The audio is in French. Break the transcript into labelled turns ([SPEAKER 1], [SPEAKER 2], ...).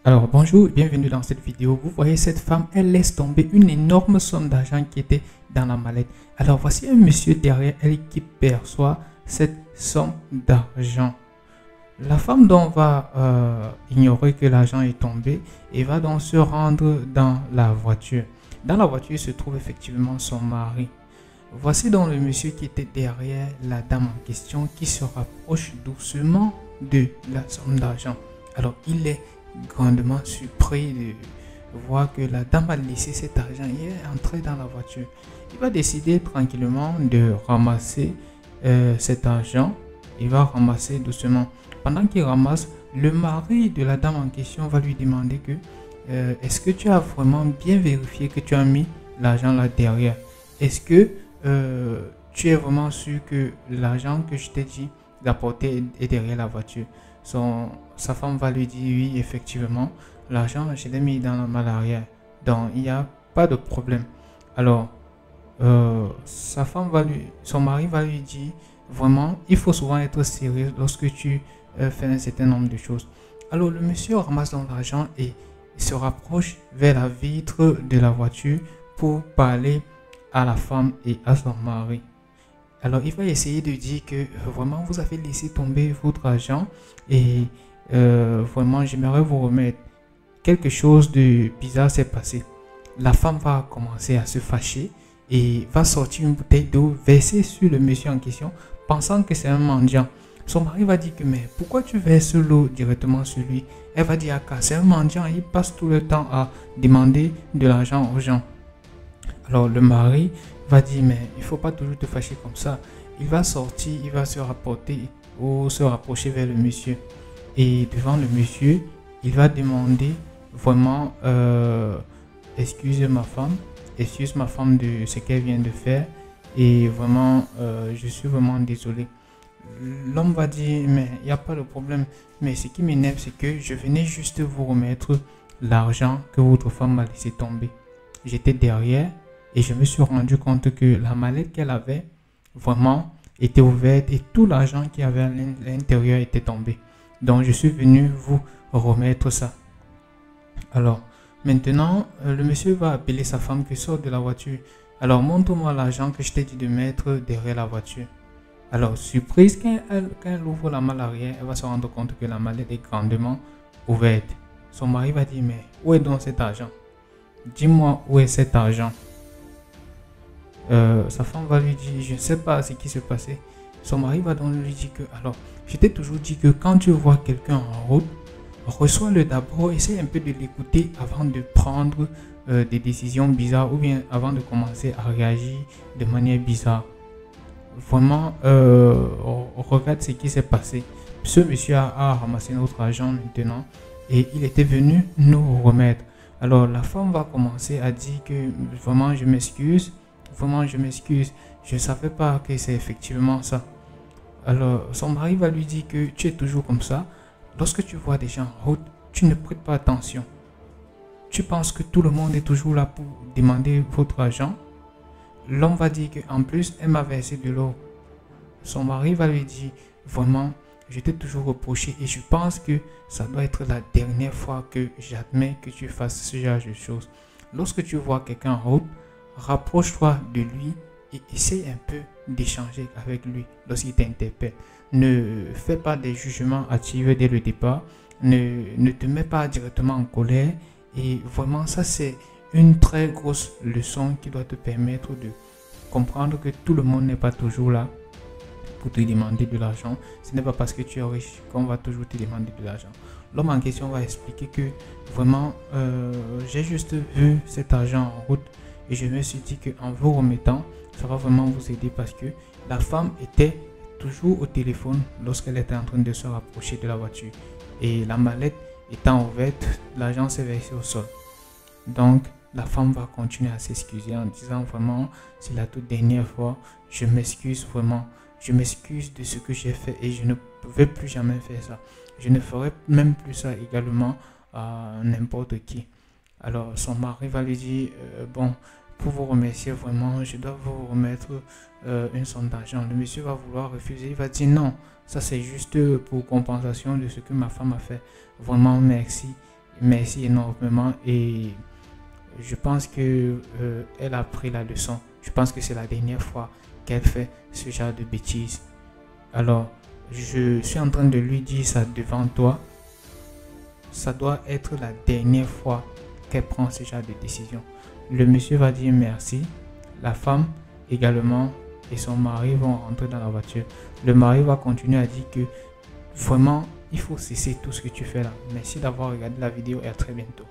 [SPEAKER 1] Alors bonjour, bienvenue dans cette vidéo. Vous voyez cette femme, elle laisse tomber une énorme somme d'argent qui était dans la mallette. Alors voici un monsieur derrière elle qui perçoit cette somme d'argent. La femme donc va ignorer que l'argent est tombé et va donc se rendre dans la voiture. Dans la voiture se trouve effectivement son mari. Voici donc le monsieur qui était derrière la dame en question qui se rapproche doucement de la somme d'argent. Alors il est grandement surpris de voir que la dame a laissé cet argent et est entrée dans la voiture. Il va décider tranquillement de ramasser cet argent. Il va ramasser doucement. Pendant qu'il ramasse, le mari de la dame en question va lui demander que est-ce que tu as vraiment bien vérifié que tu as mis l'argent là derrière? Est-ce que tu es vraiment sûr que l'argent que je t'ai dit d'apporter est derrière la voiture? Sa femme va lui dire oui, effectivement, l'argent je l'ai mis dans la malle arrière, donc il n'y a pas de problème. Alors son mari va lui dire vraiment, il faut souvent être sérieux lorsque tu fais un certain nombre de choses. Alors le monsieur ramasse dans l'argent et se rapproche vers la vitre de la voiture pour parler à la femme et à son mari. Alors il va essayer de dire que vraiment vous avez laissé tomber votre argent et vraiment j'aimerais vous remettre. Quelque chose de bizarre s'est passé. La femme va commencer à se fâcher et va sortir une bouteille d'eau versée sur le monsieur en question pensant que c'est un mendiant. Son mari va dire que mais pourquoi tu verses l'eau directement sur lui? Elle va dire ah, c'est un mendiant, il passe tout le temps à demander de l'argent aux gens. Alors le mari va dire mais il faut pas toujours te fâcher comme ça. Il va sortir, il va se rapporter ou se rapprocher vers le monsieur. Et devant le monsieur, il va demander vraiment excuse ma femme de ce qu'elle vient de faire. Et vraiment, je suis vraiment désolé. L'homme va dire mais il n'y a pas de problème. Mais ce qui m'énerve, c'est que je venais juste vous remettre l'argent que votre femme m'a laissé tomber. J'étais derrière. Et je me suis rendu compte que la mallette qu'elle avait vraiment était ouverte et tout l'argent qu'il y avait à l'intérieur était tombé. Donc je suis venu vous remettre ça. Alors maintenant, le monsieur va appeler sa femme qui sort de la voiture. Alors montre-moi l'argent que je t'ai dit de mettre derrière la voiture. Alors surprise, quand elle ouvre la malle arrière, elle va se rendre compte que la mallette est grandement ouverte. Son mari va dire mais où est donc cet argent? Dis-moi où est cet argent. Sa femme va lui dire je ne sais pas ce qui se passait. Son mari va donc lui dire que alors je t'ai toujours dit que quand tu vois quelqu'un en route, reçois-le d'abord, essaie un peu de l'écouter avant de prendre des décisions bizarres ou bien avant de commencer à réagir de manière bizarre. Vraiment regarde ce qui s'est passé. Ce monsieur a ramassé notre argent maintenant et il était venu nous remettre. Alors la femme va commencer à dire que vraiment je m'excuse. Vraiment, je m'excuse. Je ne savais pas que c'est effectivement ça. Alors, son mari va lui dire que tu es toujours comme ça. Lorsque tu vois des gens en route, tu ne prêtes pas attention. Tu penses que tout le monde est toujours là pour demander votre argent. L'homme va dire qu'en plus, elle m'a versé de l'eau. Son mari va lui dire, vraiment, je t'ai toujours reproché et je pense que ça doit être la dernière fois que j'admets que tu fasses ce genre de choses. Lorsque tu vois quelqu'un en route, rapproche-toi de lui et essaye un peu d'échanger avec lui lorsqu'il t'interpelle. Ne fais pas des jugements hâtifs dès le départ. Ne te mets pas directement en colère. Et vraiment, ça c'est une très grosse leçon qui doit te permettre de comprendre que tout le monde n'est pas toujours là pour te demander de l'argent. Ce n'est pas parce que tu es riche qu'on va toujours te demander de l'argent. L'homme en question va expliquer que vraiment, j'ai juste vu cet argent en route. Et je me suis dit qu'en vous remettant, ça va vraiment vous aider parce que la femme était toujours au téléphone lorsqu'elle était en train de se rapprocher de la voiture. Et la mallette étant ouverte, l'argent s'est versé au sol. Donc, la femme va continuer à s'excuser en disant vraiment, c'est la toute dernière fois, je m'excuse vraiment. Je m'excuse de ce que j'ai fait et je ne vais plus jamais faire ça. Je ne ferai même plus ça également à n'importe qui. Alors son mari va lui dire bon, pour vous remercier vraiment, je dois vous remettre une somme d'argent. Le monsieur va vouloir refuser, il va dire non, ça c'est juste pour compensation de ce que ma femme a fait. Vraiment merci. merci énormément et je pense que elle a pris la leçon. Je pense que c'est la dernière fois qu'elle fait ce genre de bêtises. Alors, je suis en train de lui dire ça devant toi. Ça doit être la dernière fois qu'elle prend ce genre de décision. Le monsieur va dire merci. La femme également et son mari vont rentrer dans la voiture. Le mari va continuer à dire que vraiment, il faut cesser tout ce que tu fais là. Merci d'avoir regardé la vidéo et à très bientôt.